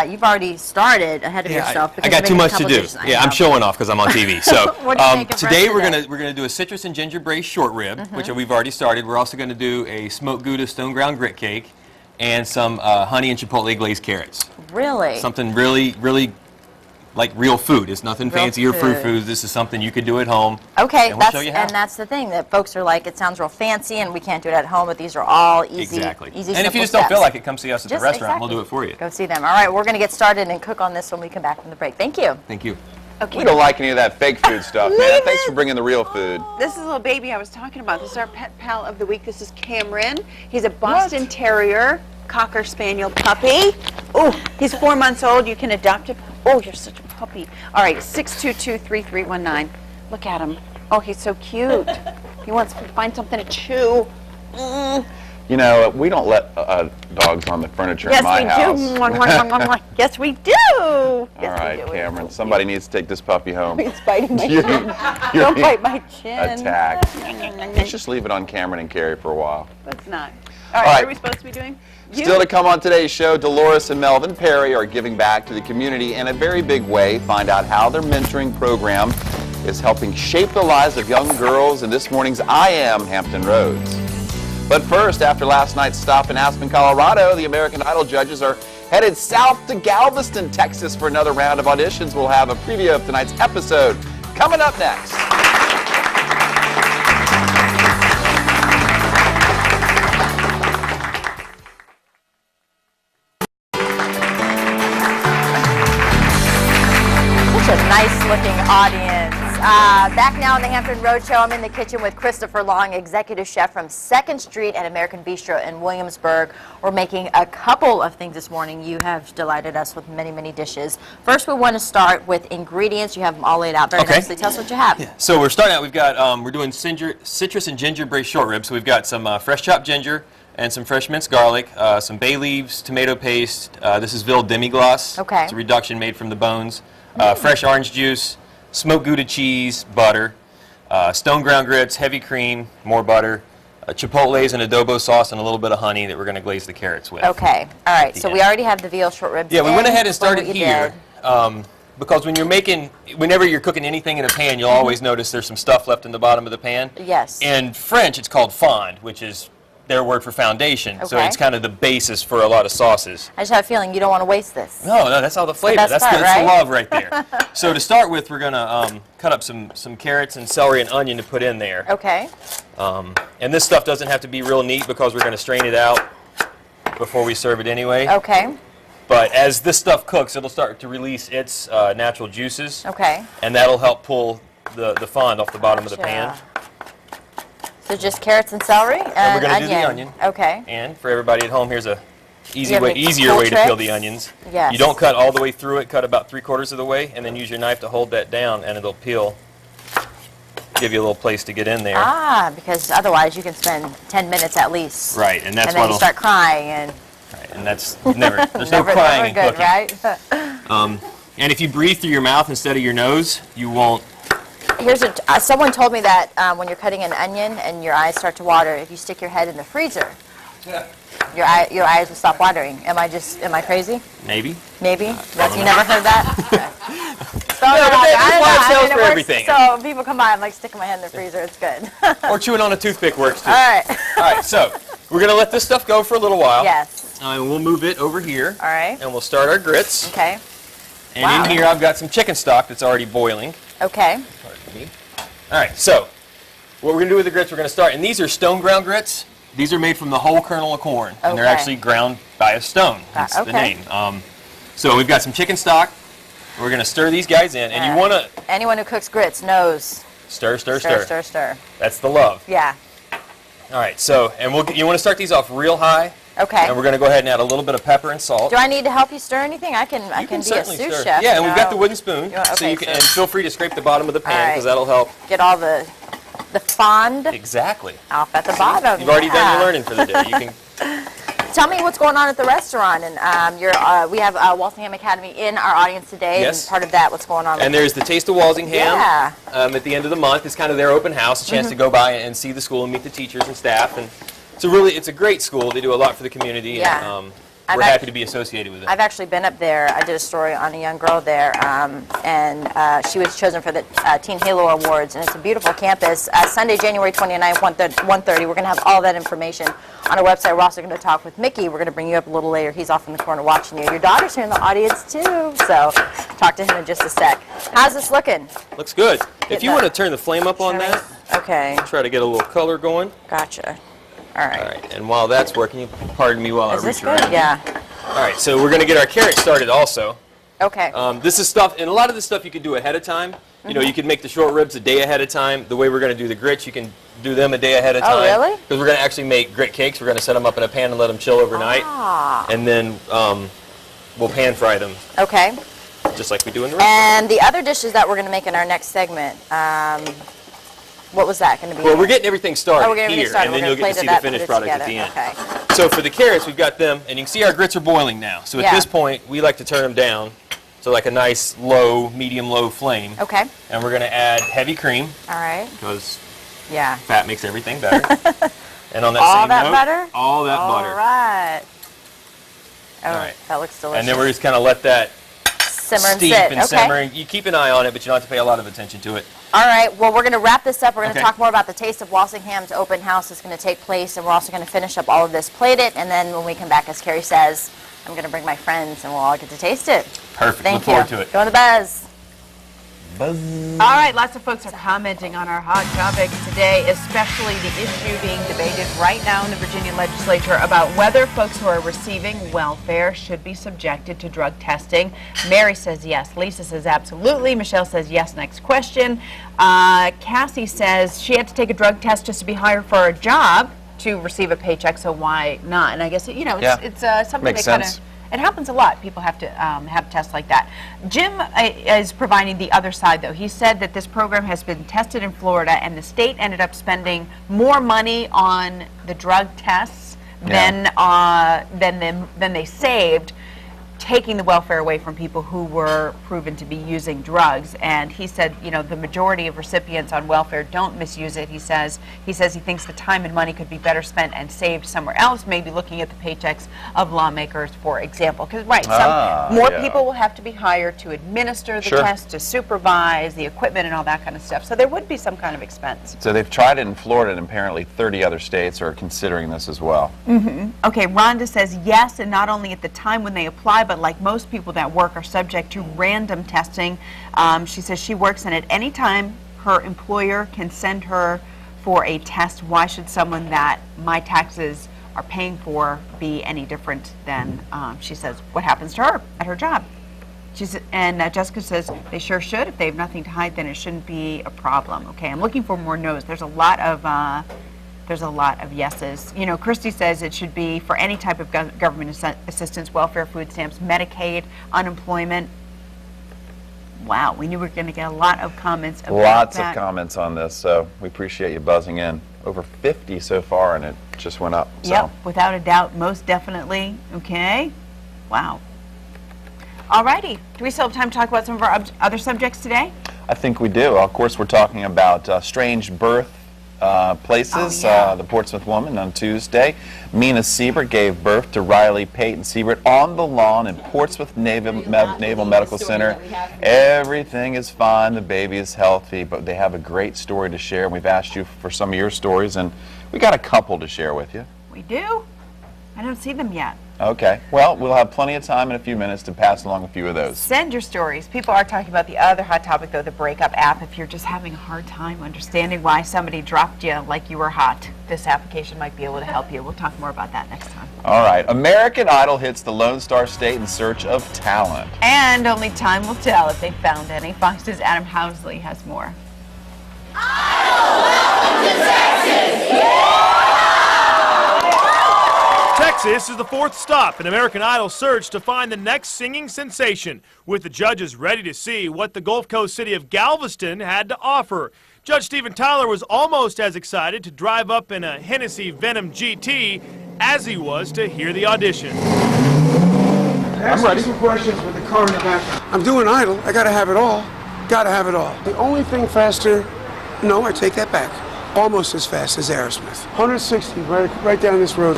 Speaker 2: you've already started ahead of yourself.
Speaker 6: I
Speaker 2: because
Speaker 6: got
Speaker 2: you're
Speaker 6: too
Speaker 2: making a
Speaker 6: much to
Speaker 2: couple
Speaker 6: do.
Speaker 2: dishes. I
Speaker 6: Yeah, I'm
Speaker 2: know.
Speaker 6: showing off because I'm on TV. So
Speaker 2: What are you making for us
Speaker 6: today we're
Speaker 2: today?
Speaker 6: gonna do a citrus and ginger braised short rib, which we've already started. We're also going to do a smoked Gouda stone ground grit cake, and some honey and chipotle glazed carrots.
Speaker 2: Really?
Speaker 6: Something really like real food. It's nothing
Speaker 2: Real
Speaker 6: fancy or
Speaker 2: food.
Speaker 6: frou-frou. This is something you could do at home.
Speaker 2: Okay,
Speaker 6: and we'll show you how.
Speaker 2: and that's the thing that folks are like. It sounds real fancy, and we can't do it at home. But these are all easy,
Speaker 6: Exactly.
Speaker 2: easy.
Speaker 6: And if
Speaker 2: simple
Speaker 6: you just don't feel
Speaker 2: steps.
Speaker 6: like it, come see us at the
Speaker 2: Just
Speaker 6: restaurant. We'll
Speaker 2: exactly.
Speaker 6: do it for you.
Speaker 2: Go see them. All right, we're going to get started and cook on this when we come back from the break. Thank you.
Speaker 6: Thank you.
Speaker 4: Okay.
Speaker 3: We don't like any of that fake food stuff, man. Thanks for bringing the real food.
Speaker 4: This is a little baby I was talking about. This is our pet pal of the week. This is Cameron. He's a Boston Terrier, Cocker Spaniel puppy. Oh, he's 4 months old. You can adopt him. Oh, you're such a puppy. All right, 622-3319. Look at him. Oh, he's so cute. He wants to find something to chew.
Speaker 3: You know, we don't let dogs on the furniture in my house.
Speaker 4: Yes, we do.
Speaker 3: All right, Cameron. Somebody needs to take this puppy home.
Speaker 4: He's biting my chin. Don't bite my chin.
Speaker 3: Attacked. Let's just leave it on Cameron and Carrie for a while.
Speaker 4: Let's not. All right, what are we supposed to be doing?
Speaker 3: Still to come on today's show, Dolores and Melvin Perry are giving back to the community in a very big way. Find out how their mentoring program is helping shape the lives of young girls in this morning's I Am Hampton Roads. But first, after last night's stop in Aspen, Colorado, the American Idol judges are headed south to Galveston, Texas for another round of auditions. We'll have a preview of tonight's episode coming up next.
Speaker 2: Such a nice-looking audience. Back now on the Hampton Roadshow, I'm in the kitchen with Christopher Long, executive chef from 2nd Street and American Bistro in Williamsburg. We're making a couple of things this morning. You have delighted us with many, many dishes. First, we want to start with ingredients. You have them all laid out very nicely. Tell us what you have.
Speaker 6: Yeah. So we're starting out, we've got, we're doing citrus and ginger braised short ribs. So we've got some fresh chopped ginger and some fresh minced garlic, some bay leaves, tomato paste. This is Ville demi-glace.
Speaker 2: Okay.
Speaker 6: It's a reduction made from the bones. Fresh orange juice, smoked Gouda cheese, butter, stone ground grits, heavy cream, more butter, chipotles and adobo sauce, and a little bit of honey that we're going to glaze the carrots with.
Speaker 2: Okay. All right. So we already have the veal short ribs.
Speaker 6: Yeah, we went ahead and started
Speaker 2: what you
Speaker 6: here because when you're whenever you're cooking anything in a pan, you'll always notice there's some stuff left in the bottom of the pan.
Speaker 2: Yes.
Speaker 6: In French, it's called fond, which is their word for foundation. So
Speaker 2: Okay.
Speaker 6: it's kind of the basis for a lot of sauces.
Speaker 2: I just have a feeling you don't want to waste this.
Speaker 6: No, that's all the flavor.
Speaker 2: best
Speaker 6: That's
Speaker 2: part,
Speaker 6: that's the
Speaker 2: right?
Speaker 6: love right there. So to start with, we're going to cut up some carrots and celery and onion to put in there.
Speaker 2: Okay.
Speaker 6: And this stuff doesn't have to be real neat because we're going to strain it out before we serve it anyway.
Speaker 2: Okay.
Speaker 6: But as this stuff cooks, it'll start to release its natural juices.
Speaker 2: Okay.
Speaker 6: And that'll help pull the fond off the bottom of the pan.
Speaker 2: So just carrots and celery and
Speaker 6: And we're going to
Speaker 2: onion.
Speaker 6: do the onion.
Speaker 2: Okay.
Speaker 6: And for everybody at home, here's a
Speaker 2: have any
Speaker 6: easier
Speaker 2: cool
Speaker 6: way to peel
Speaker 2: tricks?
Speaker 6: the onions.
Speaker 2: Yes.
Speaker 6: You don't cut all the way through it. Cut about 3/4 of the way, and then use your knife to hold that down, and it'll peel. Give you a little place to get in there.
Speaker 2: Ah, because otherwise you can spend 10 minutes at least.
Speaker 6: Right, and that's
Speaker 2: and then you
Speaker 6: what'll.
Speaker 2: start crying and
Speaker 6: Right, and that's never. There's no
Speaker 2: never,
Speaker 6: crying
Speaker 2: never
Speaker 6: in
Speaker 2: good,
Speaker 6: cooking.
Speaker 2: right?
Speaker 6: And if you breathe through your mouth instead of your nose, you won't.
Speaker 2: Here's someone told me that when you're cutting an onion and your eyes start to water, if you stick your head in the freezer, your eyes will stop watering. Am I crazy?
Speaker 6: Maybe.
Speaker 2: Maybe? You never heard that? Okay. So
Speaker 6: Yeah, but there's live sales for
Speaker 2: it works.
Speaker 6: everything.
Speaker 2: So people come by, I'm like sticking my head in the freezer. It's good.
Speaker 6: Or chewing on a toothpick works too.
Speaker 2: All right.
Speaker 6: All right, so we're going to let this stuff go for a little while.
Speaker 2: Yes.
Speaker 6: And we'll move it over here.
Speaker 2: All right.
Speaker 6: And we'll start our grits.
Speaker 2: Okay.
Speaker 6: And
Speaker 2: Wow.
Speaker 6: in here I've got some chicken stock that's already boiling.
Speaker 2: Okay.
Speaker 6: Pardon me. All right, so what we're going to do with the grits, we're going to start, and these are stone ground grits. These are made from the whole kernel of corn, and they're
Speaker 2: Okay.
Speaker 6: actually ground by a stone. That's the
Speaker 2: Okay.
Speaker 6: name. So we've got some chicken stock. We're going to stir these guys in, and you want to
Speaker 2: Anyone who cooks grits knows.
Speaker 6: stir, stir,
Speaker 2: Stir,
Speaker 6: stir.
Speaker 2: stir, stir.
Speaker 6: That's the love.
Speaker 2: Yeah.
Speaker 6: All right, so, and you want to start these off real high,
Speaker 2: Okay.
Speaker 6: and we're going to go ahead and add a little bit of pepper and salt.
Speaker 2: Do I need to help you stir anything? I can
Speaker 6: You
Speaker 2: be a
Speaker 6: certainly
Speaker 2: sous
Speaker 6: stir.
Speaker 2: chef.
Speaker 6: Yeah, and
Speaker 2: you
Speaker 6: we've got
Speaker 2: know.
Speaker 6: the wooden spoon,
Speaker 2: Yeah,
Speaker 6: so
Speaker 2: okay,
Speaker 6: you can,
Speaker 2: so-
Speaker 6: and feel free to scrape the bottom of the pan,
Speaker 2: All
Speaker 6: because
Speaker 2: right.
Speaker 6: that'll help.
Speaker 2: Get all the fond
Speaker 6: Exactly.
Speaker 2: off at the bottom.
Speaker 6: You've already done
Speaker 2: Yeah.
Speaker 6: your learning for the day. You can.
Speaker 2: Tell me what's going on at the restaurant, and we have Walsingham Academy in our audience today.
Speaker 6: Yes.
Speaker 2: And part of that, what's going on?
Speaker 6: And there's the Taste of Walsingham
Speaker 2: Yeah.
Speaker 6: at the end of the month. It's kind of their open house, a chance to go by and see the school and meet the teachers and staff. And it's a great school. They do a lot for the community.
Speaker 2: Yeah.
Speaker 6: And,
Speaker 2: I've
Speaker 6: we're
Speaker 2: act-
Speaker 6: happy to be associated with it.
Speaker 2: I've actually been up there. I did a story on a young girl there, and she was chosen for the Teen Halo Awards, and it's a beautiful campus. Sunday, January 29th, 1:30. We're going to have all that information on our website. We're also going to talk with Mickey. We're going to bring you up a little later. He's off in the corner watching you. Your daughter's here in the audience, too, so talk to him in just a sec. How's this looking?
Speaker 6: Looks good. If
Speaker 2: Getting
Speaker 6: you
Speaker 2: up.
Speaker 6: want to turn the flame up on that,
Speaker 2: Okay,
Speaker 6: try to get a little color going.
Speaker 2: gotcha. All right.
Speaker 6: All right, and while that's working, you pardon me while
Speaker 2: Is
Speaker 6: I
Speaker 2: this
Speaker 6: reach
Speaker 2: good?
Speaker 6: around.
Speaker 2: Yeah.
Speaker 6: All right, so we're going to get our carrots started also.
Speaker 2: Okay.
Speaker 6: This is stuff, and a lot of this stuff you can do ahead of time. You know, you can make the short ribs a day ahead of time. The way we're going to do the grits, you can do them a day ahead of time.
Speaker 2: Oh, really?
Speaker 6: Because we're going to actually make grit cakes. We're going to set them up in a pan and let them chill overnight.
Speaker 2: Ah.
Speaker 6: And then we'll pan fry them,
Speaker 2: Okay.
Speaker 6: just like we do in the restaurant.
Speaker 2: And the other dishes that we're going to make in our next segment, What was that going to be?
Speaker 6: Well, we're getting everything started here,
Speaker 2: started.
Speaker 6: and then you'll get to see the finished product at the end.
Speaker 2: Okay.
Speaker 6: So for the carrots, we've got them, and you can see our grits are boiling now. So at this point, we like to turn them down to like a nice low, medium-low flame.
Speaker 2: Okay.
Speaker 6: And we're going to add heavy cream.
Speaker 2: All right.
Speaker 6: Because
Speaker 2: yeah,
Speaker 6: fat makes everything better. And on that
Speaker 2: all
Speaker 6: same
Speaker 2: that
Speaker 6: note,
Speaker 2: butter?
Speaker 6: all that butter.
Speaker 2: All right. Oh,
Speaker 6: all right.
Speaker 2: That looks delicious.
Speaker 6: And then we're just kind of let that
Speaker 2: simmer and
Speaker 6: steep
Speaker 2: sit.
Speaker 6: and simmer. You keep an eye on it, but you don't have to pay a lot of attention to it.
Speaker 2: All right, well, we're going to wrap this up. We're going to talk more about the Taste of Walsingham's open house that's going to take place, and we're also going to finish up all of this, plate it, and then when we come back, as Carrie says, I'm going to bring my friends, and we'll all get to taste it.
Speaker 6: Perfect.
Speaker 2: Thank
Speaker 6: Look forward to it.
Speaker 2: Go on the buzz.
Speaker 4: All right, lots of folks are commenting on our hot topic today, especially the issue being debated right now in the Virginia legislature about whether folks who are receiving welfare should be subjected to drug testing. Mary says yes. Lisa says absolutely. Michelle says yes. Next question. Cassie says she had to take a drug test just to be hired for a job to receive a paycheck, so why not? And I guess, you know, it's something that kind of... It happens a lot. People have to have tests like that. Jim is providing the other side, though. He said that this program has been tested in Florida, and the state ended up spending more money on the drug tests than they saved, taking the welfare away from people who were proven to be using drugs. And he said, you know, the majority of recipients on welfare don't misuse it. He says he thinks the time and money could be better spent and saved somewhere else, maybe looking at the paychecks of lawmakers, for example. Because, more people will have to be hired to administer the test, to supervise the equipment and all that kind of stuff. So there would be some kind of expense.
Speaker 3: So they've tried it in Florida, and apparently 30 other states are considering this as well.
Speaker 4: Okay, Rhonda says yes, and not only at the time when they apply, but like most people that work are subject to random testing. She says she works, and at any time her employer can send her for a test. Why should someone that my taxes are paying for be any different than, she says, what happens to her at her job? Jessica says they sure should. If they have nothing to hide, then it shouldn't be a problem. Okay, I'm looking for more no's. There's a lot of yeses. You know, Christy says it should be for any type of government assistance, welfare, food stamps, Medicaid, unemployment. Wow, we knew we were going to get a lot of comments about
Speaker 3: Lots
Speaker 4: that.
Speaker 3: of comments on this, so we appreciate you buzzing in. Over 50 so far, and it just went up. So.
Speaker 4: Yep, without a doubt, most definitely. Okay, wow. All righty, do we still have time to talk about some of our other subjects today?
Speaker 3: I think we do. Of course, we're talking about strange birth places. The Portsmouth woman on Tuesday, Mina Siebert, gave birth to Riley Peyton Siebert on the lawn in Portsmouth Naval Medical Center. Everything is fine. The baby is healthy, but they have a great story to share. We've asked you for some of your stories, and we got a couple to share with you.
Speaker 4: We do? I don't see them yet.
Speaker 3: Okay. Well, we'll have plenty of time in a few minutes to pass along a few of those.
Speaker 4: Send your stories. People are talking about the other hot topic, though, the breakup app. If you're just having a hard time understanding why somebody dropped you like you were hot, this application might be able to help you. We'll talk more about that next time.
Speaker 3: All right. American Idol hits the Lone Star State in search of talent.
Speaker 4: And only time will tell if they found any. Fox's Adam Housley has more.
Speaker 7: Texas is the fourth stop in American Idol's search to find the next singing sensation, with the judges ready to see what the Gulf Coast city of Galveston had to offer. Judge Steven Tyler was almost as excited to drive up in a Hennessy Venom GT as he was to hear the audition.
Speaker 8: I'm ready. Some questions with the car in the back. I'm doing Idol. I gotta have it all. Gotta have it all. The only thing faster, no, I take that back. Almost as fast as Aerosmith. 160 right down this road.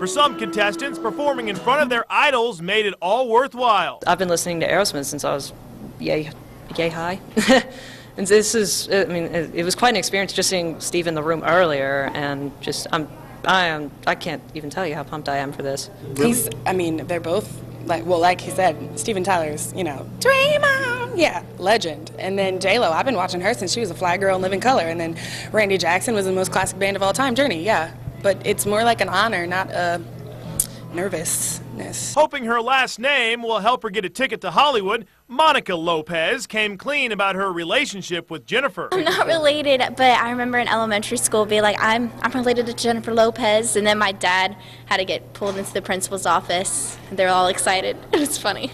Speaker 7: For some contestants, performing in front of their idols made it all worthwhile.
Speaker 9: I've been listening to Aerosmith since I was yay high. And this is, I mean, it was quite an experience just seeing Steve in the room earlier, and just, I can't even tell you how pumped I am for this.
Speaker 10: They're both, like he said, Steven Tyler's, Dream On, yeah, legend. And then J-Lo, I've been watching her since she was a fly girl in Living Color. And then Randy Jackson was the most classic band of all time, Journey, yeah. But it's more like an honor, not a nervousness.
Speaker 7: Hoping her last name will help her get a ticket to Hollywood, Monica Lopez came clean about her relationship with Jennifer.
Speaker 11: I'm not related, but I remember in elementary school being like, I'm related to Jennifer Lopez, and then my dad had to get pulled into the principal's office, and they were all excited. It was funny.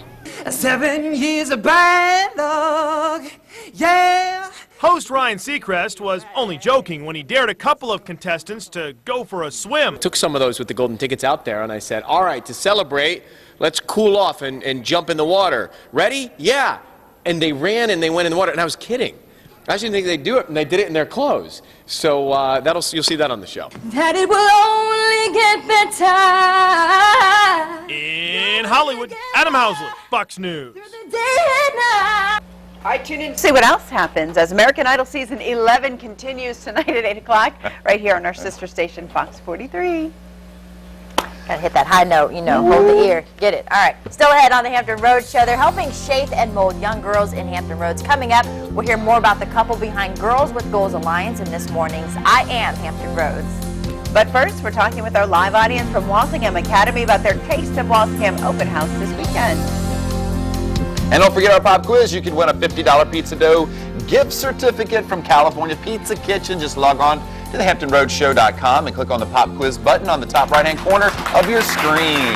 Speaker 12: 7 years of bad luck, yeah,
Speaker 7: Host Ryan Seacrest was only joking when he dared a couple of contestants to go for a swim.
Speaker 12: Took some of those with the golden tickets out there, and I said, all right, to celebrate, let's cool off and jump in the water. Ready? Yeah. And they ran and they went in the water, and I was kidding. I actually didn't think they'd do it, and they did it in their clothes. So you'll see that on the show.
Speaker 13: That it will only get better.
Speaker 7: In Hollywood, Adam Housley, Fox News.
Speaker 4: All right, tune in to see what else happens as American Idol Season 11 continues tonight at 8 o'clock right here on our sister station, Fox 43.
Speaker 2: Gotta hit that high note, you know, hold the ear, get it. All right, still ahead on the Hampton Roads Show. They're helping shape and mold young girls in Hampton Roads. Coming up, we'll hear more about the couple behind Girls with Goals Alliance in this morning's I Am Hampton Roads.
Speaker 4: But first, we're talking with our live audience from Walsingham Academy about their Taste of Walsingham open house this weekend.
Speaker 3: And don't forget our pop quiz. You can win a $50 pizza dough gift certificate from California Pizza Kitchen. Just log on to thehamptonroadshow.com and click on the pop quiz button on the top right-hand corner of your screen.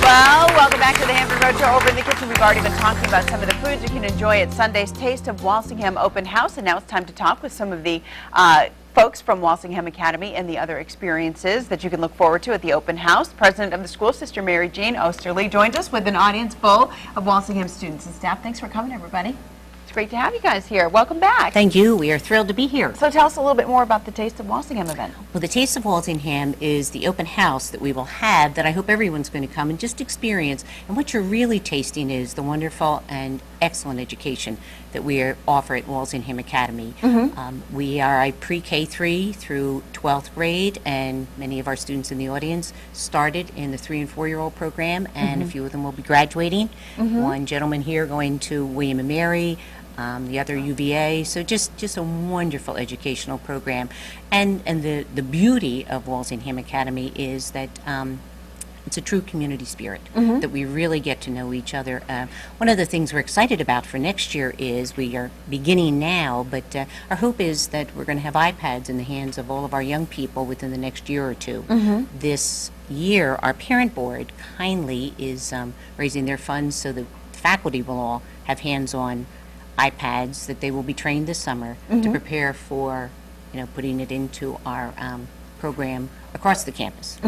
Speaker 4: Well, welcome back to the Hampton Road Show. Over in the kitchen, we've already been talking about some of the foods you can enjoy at Sunday's Taste of Walsingham Open House, and now it's time to talk with some of the folks from Walsingham Academy and the other experiences that you can look forward to at the open house. President of the school, Sister Mary Jean Osterly, joins us with an audience full of Walsingham students and staff. Thanks for coming, everybody. It's great to have you guys here. Welcome back.
Speaker 14: Thank you. We are thrilled to be here.
Speaker 4: So tell us a little bit more about the Taste of Walsingham event.
Speaker 14: Well, the Taste of Walsingham is the open house that we will have that I hope everyone's going to come and just experience. And what you're really tasting is the wonderful and excellent education that we offer at Walsingham Academy. We are a pre-K3 through 12th grade, and many of our students in the audience started in the 3- and 4-year-old program, and a few of them will be graduating. One gentleman here going to William & Mary, the other UVA, so just a wonderful educational program. And the beauty of Walsingham Academy is that it's a true community spirit, that we really get to know each other. One of the things we're excited about for next year is we are beginning now, but our hope is that we're going to have iPads in the hands of all of our young people within the next year or two. This year, our parent board kindly is raising their funds so the faculty will all have hands-on iPads that they will be trained this summer to prepare for, putting it into our program across the campus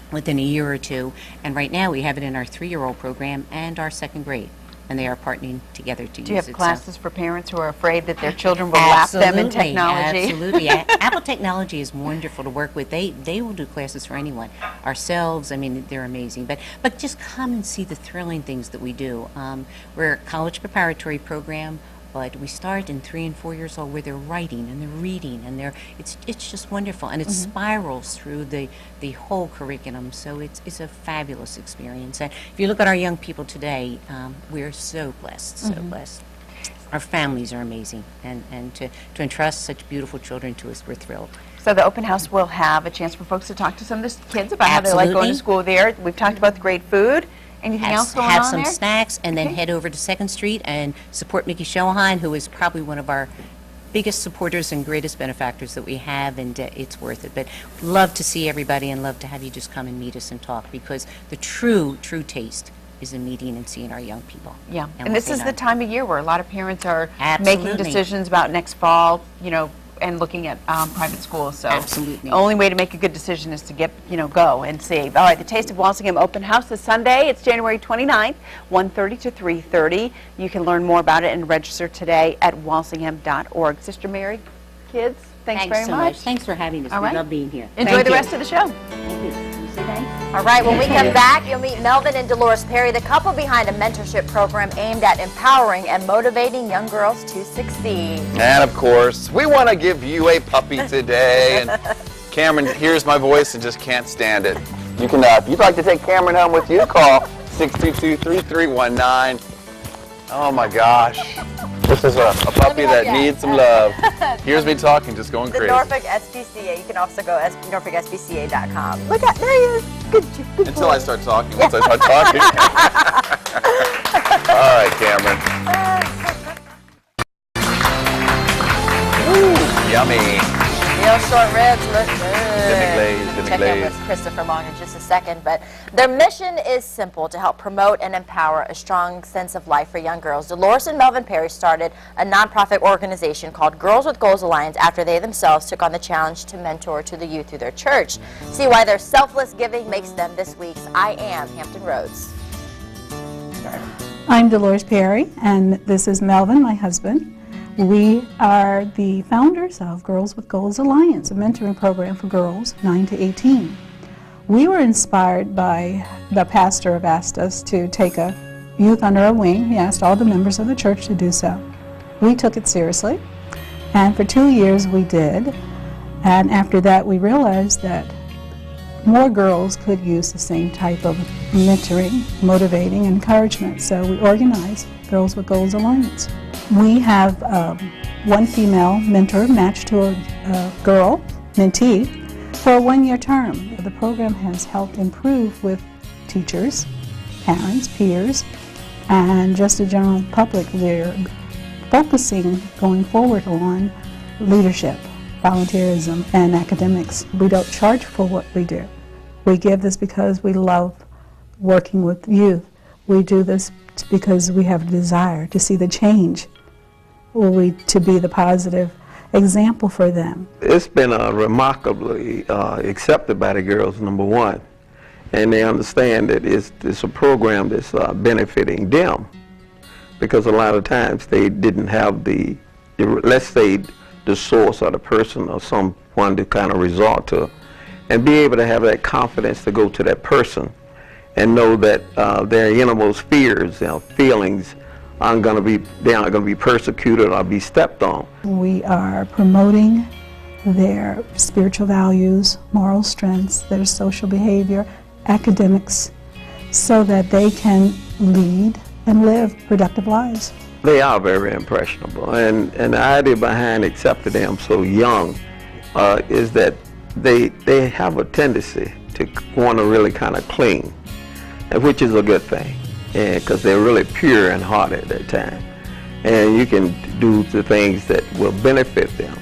Speaker 14: within a year or two. And right now we have it in our 3-year-old program and our 2nd grade, and they are partnering together to use it.
Speaker 4: Do you have classes for parents who are afraid that their children will lap them in technology?
Speaker 14: Absolutely. Apple Technology is wonderful to work with. They will do classes for anyone. Ourselves, I mean, they're amazing. But just come and see the thrilling things that we do. We're a college preparatory program, but we start in 3 and 4 years old where they're writing and they're reading, and it's just wonderful, and it spirals through the whole curriculum. So it's a fabulous experience. And if you look at our young people today, we're so blessed, so blessed. Our families are amazing, and to entrust such beautiful children to us, we're thrilled.
Speaker 4: So the open house will have a chance for folks to talk to some of the kids about how they like going to school there. We've talked about the great food. Anything else going on there?
Speaker 14: Have some snacks, and then head over to 2nd Street and support Mickey Schoenheim, who is probably one of our biggest supporters and greatest benefactors that we have, and it's worth it. But love to see everybody and love to have you just come and meet us and talk, because the true taste is in meeting and seeing our young people.
Speaker 4: Yeah, and this is the time of year where a lot of parents are making decisions about next fall, and looking at private schools. So
Speaker 14: absolutely.
Speaker 4: The only way to make a good decision is to get, go and see. All right, the Taste of Walsingham Open House this Sunday. It's January 29th, 1:30 to 3:30. You can learn more about it and register today at walsingham.org. Sister Mary, kids, thanks very
Speaker 14: so
Speaker 4: much.
Speaker 14: Thanks for having us.
Speaker 4: All
Speaker 14: We
Speaker 4: right.
Speaker 14: love being here.
Speaker 4: Enjoy the rest of the show.
Speaker 14: Thank you. Can you say thanks?
Speaker 2: All right, when we come back, you'll meet Melvin and Dolores Perry, the couple behind a mentorship program aimed at empowering and motivating young girls to succeed.
Speaker 3: And of course, we want to give you a puppy today. And Cameron hears my voice and just can't stand it. You can, if you'd like to take Cameron home with you, call 622-3319. Oh my gosh. This is a puppy that needs some love. Here's me talking, just going crazy.
Speaker 2: The Norfolk SPCA. You can also go norfolksbca.com. Look at, there he is. Good
Speaker 3: Until I start talking. Once I start talking. All right, Cameron. Ooh, yummy.
Speaker 2: Real short ribs look good.
Speaker 3: Demi-glazed.
Speaker 2: check in with Christopher Long in just a second. But their mission is simple: to help promote and empower a strong sense of life for young girls. Dolores and Melvin Perry started a nonprofit organization called Girls with Goals Alliance after they themselves took on the challenge to mentor to the youth through their church. See why their selfless giving makes them this week's I Am Hampton Roads.
Speaker 15: I'm Dolores Perry, and this is Melvin, my husband. We are the founders of Girls with Goals Alliance, a mentoring program for girls 9 to 18. We were inspired by the pastor have asked us to take a youth under our wing. He asked all the members of the church to do so. We took it seriously, and for 2 years we did. And after that we realized that more girls could use the same type of mentoring, motivating, encouragement. So we organized Girls with Goals Alliance. We have one female mentor matched to a girl, mentee, for a one-year term. The program has helped improve with teachers, parents, peers, and just the general public. We're focusing going forward on leadership, volunteerism, and academics. We don't charge for what we do. We give this because we love working with youth. We do this because we have a desire to see the change, to be the positive example for them.
Speaker 16: It's been remarkably accepted by the girls, number one, and they understand that it's a program that's benefiting them, because a lot of times they didn't have the let's say, the source or the person or someone to kind of resort to, and be able to have that confidence to go to that person and know that their innermost fears, feelings, they aren't going to be persecuted or be stepped on.
Speaker 15: We are promoting their spiritual values, moral strengths, their social behavior, academics, so that they can lead and live productive lives.
Speaker 16: They are very impressionable, and the idea behind accepting them so young is that they have a tendency to want to really kind of cling, which is a good thing, because they're really pure in heart at that time. And you can do the things that will benefit them.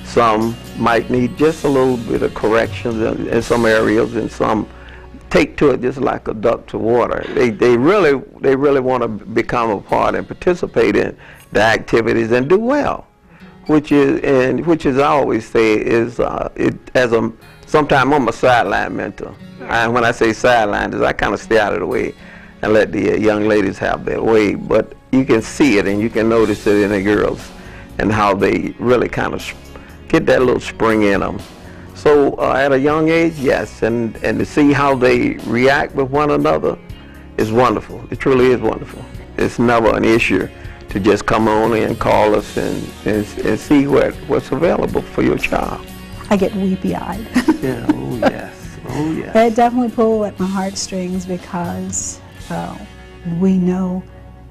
Speaker 16: Some might need just a little bit of corrections in some areas, and some take to it just like a duck to water. They really want to become a part and participate in the activities and do well. Which is I always say is sometimes I'm a sideline mentor. And when I say sideline, is I kind of stay out of the way and let the young ladies have their way. But you can see it and you can notice it in the girls and how they really kind of get that little spring in them. So at a young age, yes, and to see how they react with one another is wonderful. It truly is wonderful. It's never an issue to just come on and call us and see what's available for your child.
Speaker 15: I get weepy-eyed.
Speaker 16: Yeah, oh yes, oh yes.
Speaker 15: It definitely pulled at my heartstrings because we know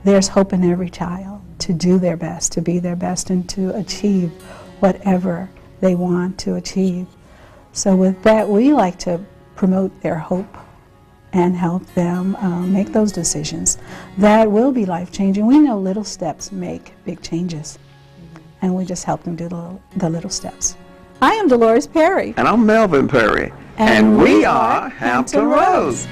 Speaker 15: there's hope in every child to do their best, to be their best, and to achieve whatever they want to achieve. So with that, we like to promote their hope and help them make those decisions that will be life-changing. We know little steps make big changes, and we just help them do the little steps. I am Dolores Perry.
Speaker 16: And I'm Melvin Perry. And we are Hampton Roads.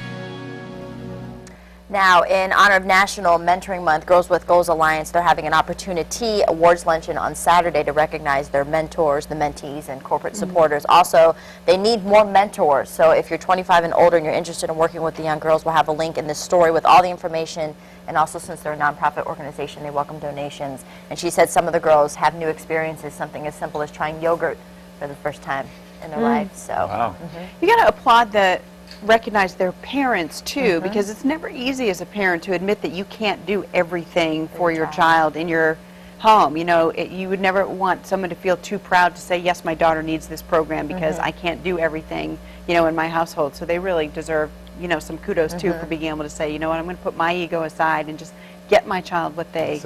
Speaker 2: Now, in honor of National Mentoring Month, Girls with Goals Alliance, they're having an Opportunity Awards Luncheon on Saturday to recognize their mentors, the mentees, and corporate supporters. Also, they need more mentors, so if you're 25 and older and you're interested in working with the young girls, we'll have a link in this story with all the information. And also, since they're a nonprofit organization, they welcome donations. And she said some of the girls have new experiences, something as simple as trying yogurt for the first time in their life. So,
Speaker 3: wow.
Speaker 4: You got to applaud recognize their parents too, because it's never easy as a parent to admit that you can't do everything for your child in your home. You know, you would never want someone to feel too proud to say, yes, my daughter needs this program because I can't do everything, you know, in my household. So they really deserve, you know, some kudos too for being able to say, you know what, I'm going to put my ego aside and just get my child what they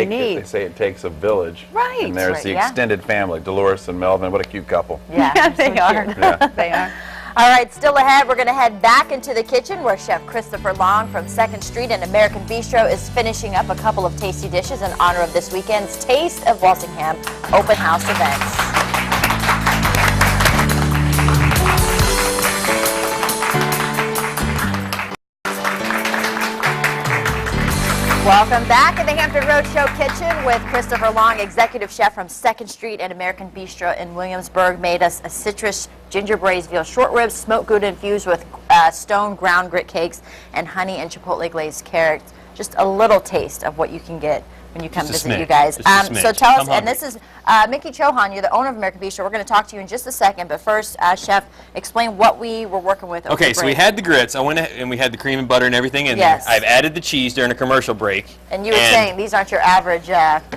Speaker 4: need.
Speaker 3: They say it takes a village.
Speaker 4: Right.
Speaker 3: And there's the extended family, Dolores and Melvin. What a cute couple.
Speaker 2: Yeah,
Speaker 4: they are.
Speaker 3: Yeah.
Speaker 4: They are.
Speaker 2: All right, still ahead, we're going to head back into the kitchen where Chef Christopher Long from 2nd Street and American Bistro is finishing up a couple of tasty dishes in honor of this weekend's Taste of Walsingham open house events. Welcome back in the Hampton Roadshow Kitchen with Christopher Long, executive chef from 2nd Street and American Bistro in Williamsburg. Made us a citrus ginger braised veal short ribs, smoked Gouda infused with stone ground grit cakes, and honey and chipotle glazed carrots. Just a little taste of what you can get when you come visit you guys. So tell us, and this is Mickey Chohan, you're the owner of American Bistro. We're going to talk to you in just a second, but first, Chef, explain what we were working with.
Speaker 6: Okay, so we had the grits. I went and we had the cream and butter and everything in
Speaker 2: Yes.
Speaker 6: there. I've added the cheese during a commercial break.
Speaker 2: And you were saying these aren't your average.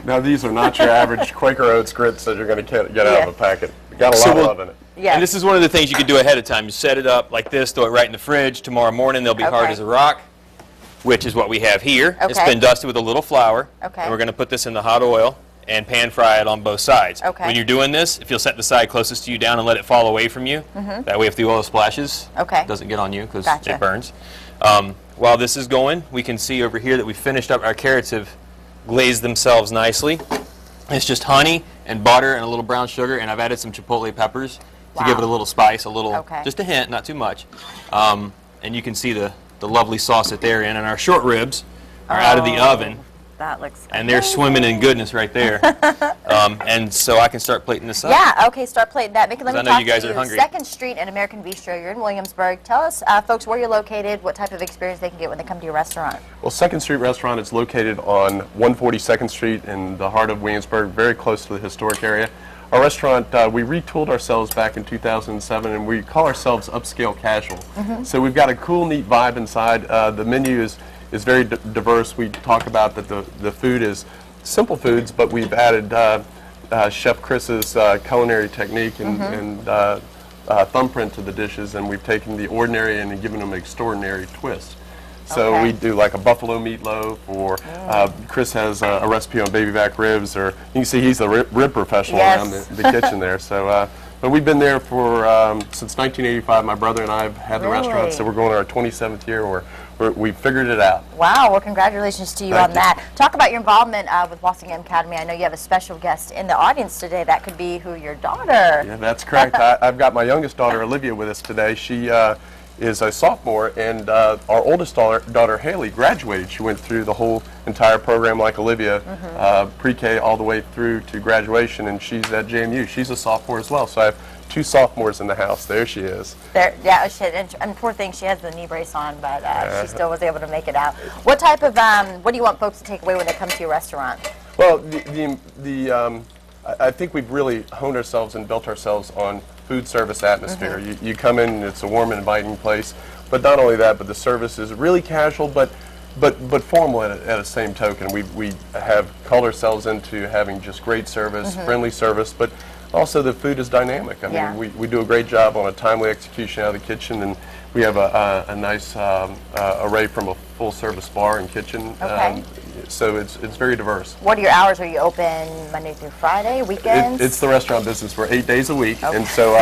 Speaker 17: No, these are not your average Quaker Oats grits that you're going to get out of a packet. Got a lot of love in it.
Speaker 2: Yeah.
Speaker 6: And this is one of the things you can do ahead of time. You set it up like this, throw it right in the fridge. Tomorrow morning they'll be hard as a rock, which is what we have here. It's been dusted with a little flour. And we're going to put this in the hot oil and pan fry it on both sides. When you're doing this, if you'll set the side closest to you down and let it fall away from you, that way if the oil splashes, it doesn't get on you because it burns. While this is going, we can see over here that we finished up. Our carrots have glazed themselves nicely. It's just honey and butter and a little brown sugar, and I've added some chipotle peppers to give it a little spice, a little, just a hint, not too much. And you can see the lovely sauce that they're in, and our short ribs are out of the oven.
Speaker 2: That looks
Speaker 6: and they're swimming in goodness right there. And so I can start plating this up.
Speaker 2: Yeah, okay, start plating that. Mickey, let me
Speaker 6: I know
Speaker 2: talk
Speaker 6: you guys
Speaker 2: to
Speaker 6: are hungry.
Speaker 2: 2nd Street and American Bistro. You're in Williamsburg. Tell us, folks, where you're located, what type of experience they can get when they come to your restaurant.
Speaker 17: Well, 2nd Street Restaurant is located on 142nd Street in the heart of Williamsburg, very close to the historic area. Our restaurant, we retooled ourselves back in 2007, and we call ourselves upscale casual. So we've got a cool, neat vibe inside. The menu is very diverse. We talk about that the food is simple foods, but we've added Chef Chris's culinary technique and thumbprint to the dishes, and we've taken the ordinary and given them an extraordinary twist. So we do like a buffalo meatloaf, or Chris has a recipe on baby back ribs, or you can see he's the rib professional around the kitchen there. So, but we've been there for since 1985. My brother and I have had the restaurant, so we're going our 27th year. We figured it out.
Speaker 2: Wow, well, congratulations to you on that. Talk about your involvement with Walsingham Academy. I know you have a special guest in the audience today. That could be who, your daughter?
Speaker 17: Yeah, that's correct. I've got my youngest daughter, Olivia, with us today. She is a sophomore, and our oldest daughter, Haley, graduated. She went through the whole entire program like Olivia, pre-K all the way through to graduation, and she's at JMU. She's a sophomore as well, so I have 2 sophomores in the house. There she is.
Speaker 2: There, yeah, and poor thing, she has the knee brace on, but she still was able to make it out. What type of, what do you want folks to take away when they come to your restaurant?
Speaker 17: Well, I think we've really honed ourselves and built ourselves on food service atmosphere. You come in and it's a warm and inviting place, but not only that, but the service is really casual, but formal at the same token. We have called ourselves into having just great service, friendly service, but also the food is dynamic. I mean, we do a great job on a timely execution out of the kitchen, and we have a nice array from a full-service bar and kitchen. So it's very diverse.
Speaker 2: What are your hours? Are you open Monday through Friday, weekends?
Speaker 17: It's the restaurant business. We're 8 days a week, and so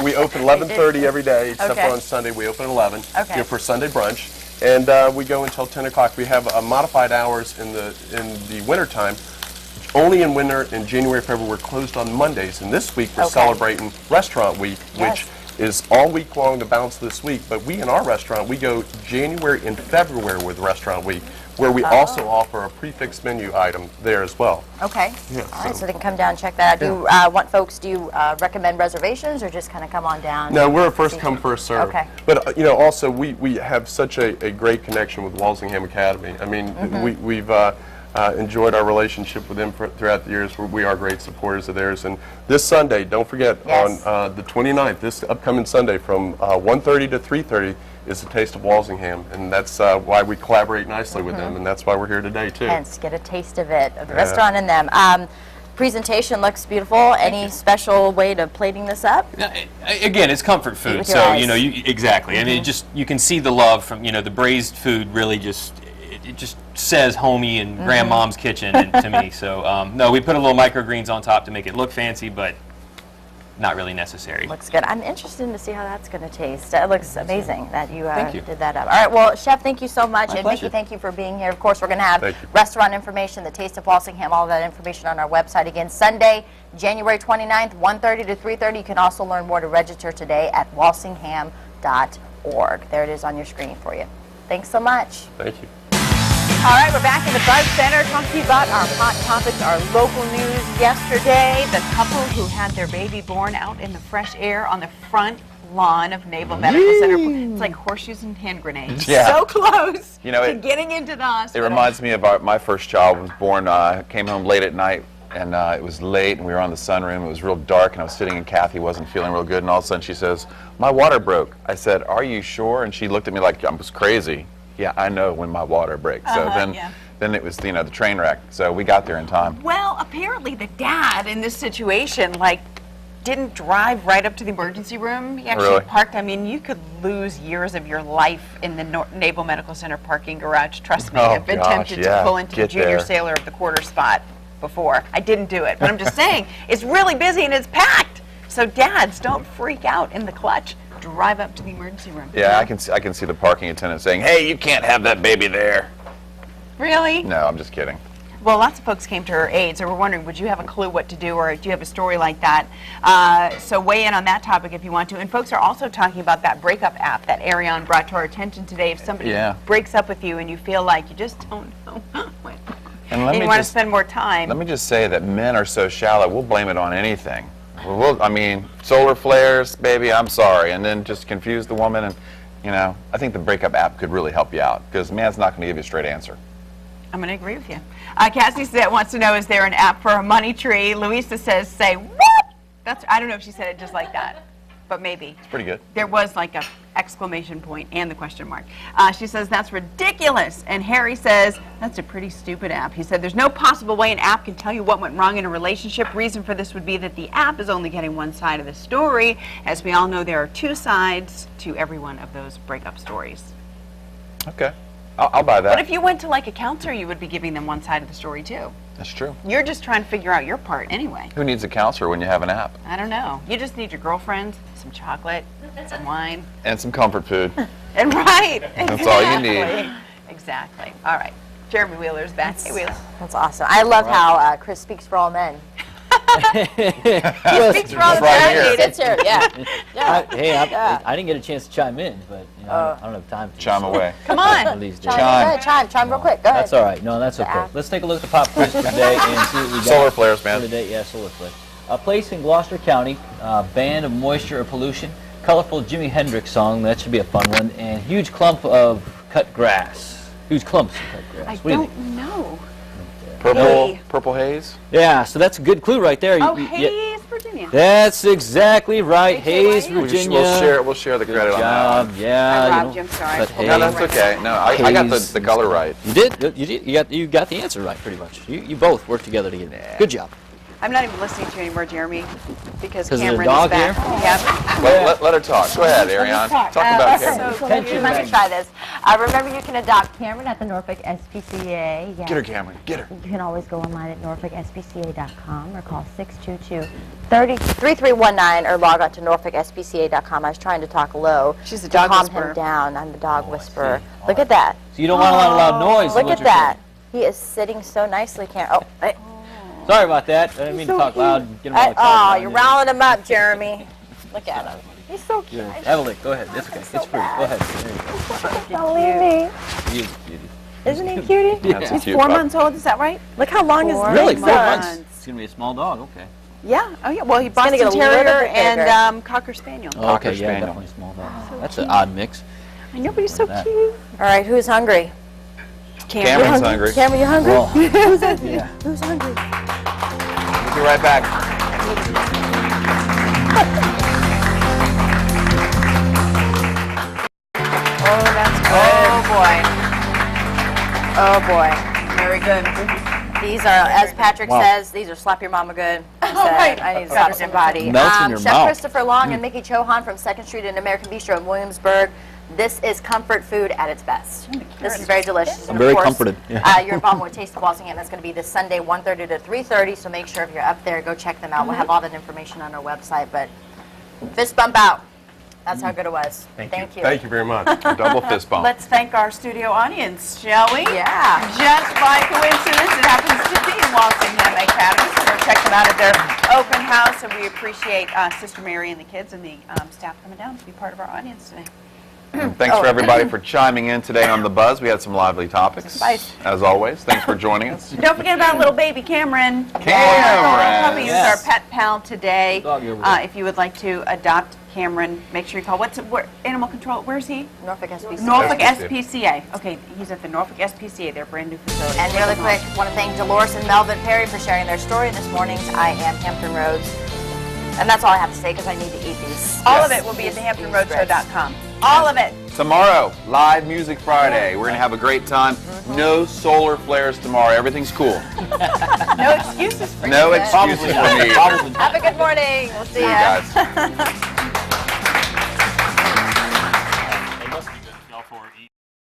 Speaker 17: we open 11:30 every day, except for on Sunday we open at 11 for Sunday brunch, and we go until 10 o'clock. We have modified hours in the wintertime. Only in winter, in January, February, we're closed on Mondays, and this week we're celebrating Restaurant Week, which is all week long to balance this week. But we in our restaurant, we go January and February with Restaurant Week, where we also offer a prefix menu item there as well.
Speaker 2: Okay.
Speaker 17: Yeah,
Speaker 2: all right, so they can come down and check that out. Do you recommend reservations, or just kind of come on down?
Speaker 17: No, we're a first come, first serve.
Speaker 2: Okay.
Speaker 17: But you know, also we have such a great connection with Walsingham Academy. I mean, we've enjoyed our relationship with them throughout the years. We are great supporters of theirs. And this Sunday, don't forget, on the 29th, this upcoming Sunday, from 1:30 to 3:30, is the Taste of Walsingham, and that's why we collaborate nicely with them, and that's why we're here today too.
Speaker 2: Hence, get a taste of it, of the restaurant and them. Presentation looks beautiful. Any special way to plating this up?
Speaker 6: Again, it's comfort food, so you know, exactly. I mean, you can see the love from the braised food. Really, it just says homey and grandmom's kitchen to me. So no, we put a little microgreens on top to make it look fancy, but not really necessary.
Speaker 2: Looks good. I'm interested to see how that's going to taste. It looks amazing that you did that up. All right, well, Chef, thank you so much. And Mickey, thank you for being here. Of course, we're going to have restaurant information, the Taste of Walsingham, all of that information on our website. Again, Sunday, January 29th, 1:30 to 3:30. You can also learn more to register today at walsingham.org. There it is on your screen for you. Thanks so much.
Speaker 17: Thank you.
Speaker 4: All right, we're back in the Buzz Center talking to you about our hot topics, our local news yesterday. The couple who had their baby born out in the fresh air on the front lawn of Naval Medical Center. It's like horseshoes and hand grenades.
Speaker 3: Yeah.
Speaker 4: So close
Speaker 3: You know,
Speaker 4: to getting into the
Speaker 3: It
Speaker 4: hospital.
Speaker 3: reminds me of my first child was born, came home late at night, and it was late, and we were on the sunroom. It was real dark, and I was sitting, and Kathy wasn't feeling real good, and all of a sudden she says, "My water broke." I said, "Are you sure?" And she looked at me like I was crazy. Yeah, I know when my water breaks. So then it was, the train wreck. So we got there in time.
Speaker 4: Well, apparently the dad in this situation, like, didn't drive right up to the emergency room. He actually
Speaker 3: Really?
Speaker 4: parked. I mean, you could lose years of your life in the Naval Medical Center parking garage. Trust me,
Speaker 3: Oh,
Speaker 4: I've been
Speaker 3: gosh,
Speaker 4: tempted to
Speaker 3: yeah.
Speaker 4: pull into the
Speaker 3: Get
Speaker 4: junior
Speaker 3: there.
Speaker 4: sailor of the quarter spot before. I didn't do it, but I'm just saying, it's really busy and it's packed. So dads, don't freak out in the clutch. Drive up to the emergency room.
Speaker 3: Yeah, I can see the parking attendant saying, "Hey, you can't have that baby there."
Speaker 4: Really?
Speaker 3: No, I'm just kidding.
Speaker 4: Well, lots of folks came to her aid, so we're wondering, would you have a clue what to do, or do you have a story like that? So weigh in on that topic if you want to. And folks are also talking about that breakup app that Ariane brought to our attention today. If somebody breaks up with you and you feel like you just don't know, and you want to spend more time.
Speaker 3: Let me just say that men are so shallow, we'll blame it on anything. I mean, solar flares, baby, I'm sorry, and then just confuse the woman, and I think the breakup app could really help you out, because man's not going to give you a straight answer.
Speaker 4: I'm going to agree with you. Cassie wants to know, is there an app for a money tree? Louisa says, say what? I don't know if she said it just like that, but maybe.
Speaker 3: It's pretty good.
Speaker 4: There was like a exclamation point and the question mark. She says, that's ridiculous. And Harry says, that's a pretty stupid app. He said, there's no possible way an app can tell you what went wrong in a relationship. Reason for this would be that the app is only getting one side of the story. As we all know, there are two sides to every one of those breakup stories.
Speaker 3: Okay. I'll buy that.
Speaker 4: But if you went to like a counselor, you would be giving them one side of the story too.
Speaker 3: That's true.
Speaker 4: You're just trying to figure out your part anyway.
Speaker 3: Who needs a counselor when you have an app?
Speaker 4: I don't know. You just need your girlfriend, some chocolate, some wine.
Speaker 3: And some comfort food.
Speaker 4: And right.
Speaker 3: That's all you need.
Speaker 4: Exactly. All right. Jeremy Wheeler's back. Hey, Wheeler.
Speaker 2: That's awesome. I love how Chris speaks for all men.
Speaker 5: He
Speaker 2: speaks for all men. He sits here. Yeah.
Speaker 5: I didn't get a chance to chime in, but I don't have time to
Speaker 3: chime away.
Speaker 2: Come on.
Speaker 5: One of these days.
Speaker 2: Chime real quick. Go ahead.
Speaker 5: That's all right. No, that's okay. Let's take a look at the pop quiz for today and see what we got.
Speaker 3: Solar flares, man.
Speaker 5: For today. Yeah, solar flares. A place in Gloucester County, band of moisture or pollution, colorful Jimi Hendrix song. That should be a fun one. And huge clump of cut grass. Huge clumps of cut grass.
Speaker 4: I
Speaker 5: What do you
Speaker 4: don't
Speaker 5: think?
Speaker 4: know.
Speaker 3: Purple haze?
Speaker 5: Yeah, so that's a good clue right there.
Speaker 4: Oh, Hayes, Virginia.
Speaker 5: That's exactly right. Hayes, Virginia.
Speaker 3: We'll share the credit on that one.
Speaker 5: Yeah.
Speaker 4: I robbed you, I'm sorry.
Speaker 5: But
Speaker 3: No, that's okay. No, I got the color right.
Speaker 5: You did? You got the answer right, pretty much. You both worked together to get it. Good job.
Speaker 4: I'm not even listening to you anymore, Jeremy, because
Speaker 5: 'Cause of the
Speaker 4: Cameron
Speaker 5: dog
Speaker 4: is back.
Speaker 5: here?
Speaker 4: Yep.
Speaker 3: Let her talk. Go ahead, Ariane. Talk about Cameron.
Speaker 2: Let me try this. Remember, you can adopt Cameron at the Norfolk SPCA. Yeah.
Speaker 3: Get her, Cameron. Get her.
Speaker 2: You can always go online at norfolkspca.com or call 622-3319 or log on to norfolkspca.com. I was trying to talk low.
Speaker 4: She's a
Speaker 2: to
Speaker 4: dog
Speaker 2: calm
Speaker 4: whisperer.
Speaker 2: him down. I'm the dog whisperer. Look at that.
Speaker 5: So you don't want a lot of loud noise. is
Speaker 2: Look
Speaker 5: what
Speaker 2: at
Speaker 5: you're
Speaker 2: that. He is sitting so nicely, Cameron.
Speaker 5: saying. Sorry about that. I didn't mean to talk loud and get him all
Speaker 2: Oh,
Speaker 5: excited.
Speaker 2: you're riling him up, Jeremy. Look at him. He's so cute.
Speaker 5: Have a lick. Go ahead. It's okay. It's free. Go ahead. There you go.
Speaker 2: Don't leave me.
Speaker 5: He is a cutie.
Speaker 2: Isn't he a cutie?
Speaker 3: That's a
Speaker 4: He's
Speaker 3: cute
Speaker 4: 4
Speaker 3: pup.
Speaker 4: months old, is that right?
Speaker 2: Look how long his
Speaker 5: Really?
Speaker 2: legs
Speaker 5: 4
Speaker 2: are.
Speaker 5: months? It's going to be a small dog. Okay.
Speaker 4: Yeah. Oh, yeah. Well, he
Speaker 2: gonna
Speaker 4: Boston
Speaker 2: get a little
Speaker 4: Terrier
Speaker 2: bit bigger.
Speaker 4: and Cocker Spaniel.
Speaker 5: Oh, okay.
Speaker 3: Cocker
Speaker 5: Yeah,
Speaker 3: Spaniel.
Speaker 5: definitely small dog. That's an odd mix.
Speaker 4: I know, but he's so
Speaker 5: That.
Speaker 4: cute.
Speaker 2: All right, who's hungry?
Speaker 3: Cameron's hungry.
Speaker 2: Cameron, you hungry?
Speaker 5: Well,
Speaker 2: Who's hungry?
Speaker 5: yeah.
Speaker 2: Who's hungry?
Speaker 3: We'll be right back.
Speaker 4: Oh, that's good. Oh, boy. Very good.
Speaker 2: These are, as Patrick
Speaker 5: Wow.
Speaker 2: says, these are slap your mama good. He
Speaker 4: Oh,
Speaker 2: said,
Speaker 4: right.
Speaker 2: I need to slap somebody.
Speaker 5: Melts in your
Speaker 2: Chef
Speaker 5: mouth.
Speaker 2: Christopher Long and Mickey Chohan from 2nd Street and American Bistro in Williamsburg. This is comfort food at its best. This is very delicious.
Speaker 5: I'm
Speaker 2: And
Speaker 5: very
Speaker 2: of course,
Speaker 5: comforted. Yeah.
Speaker 2: Your involvement with Taste of Walsingham, that's going to be this Sunday, 1:30 to 3:30. So make sure if you're up there, go check them out. We'll have all that information on our website. But fist bump out. That's how good it was. Thank you.
Speaker 17: Thank you very much.
Speaker 3: Double fist bump.
Speaker 4: Let's thank our studio audience, shall we?
Speaker 2: Yeah.
Speaker 4: Just by coincidence, it happens to be Walsingham Academy, so go check them out at their open house, and we appreciate Sister Mary and the kids and the staff coming down to be part of our audience today.
Speaker 3: And thanks for everybody for chiming in today on The Buzz. We had some lively topics,
Speaker 4: Spice.
Speaker 3: as always. Thanks for joining us.
Speaker 4: Don't forget about little baby Cameron.
Speaker 3: Cameron!
Speaker 4: Puppy is our pet pal today.
Speaker 5: Doggy over there.
Speaker 4: If you would like to adopt Cameron, make sure you call. Where, animal control? Where's he?
Speaker 2: Norfolk SPCA.
Speaker 4: Norfolk SPCA. Okay, he's at the Norfolk SPCA, their brand new facility.
Speaker 2: And really quick, want to thank Dolores and Melvin Perry for sharing their story this morning's I Am Hampton Roads. And that's all I have to say because I need to eat these.
Speaker 4: All of it will be at thehamptonroadshow.com. All of it.
Speaker 3: Tomorrow, Live Music Friday. We're going to have a great time. No solar flares tomorrow. Everything's cool.
Speaker 4: No excuses for you.
Speaker 3: No excuses for me.
Speaker 2: Have a good morning. We'll see you
Speaker 3: guys.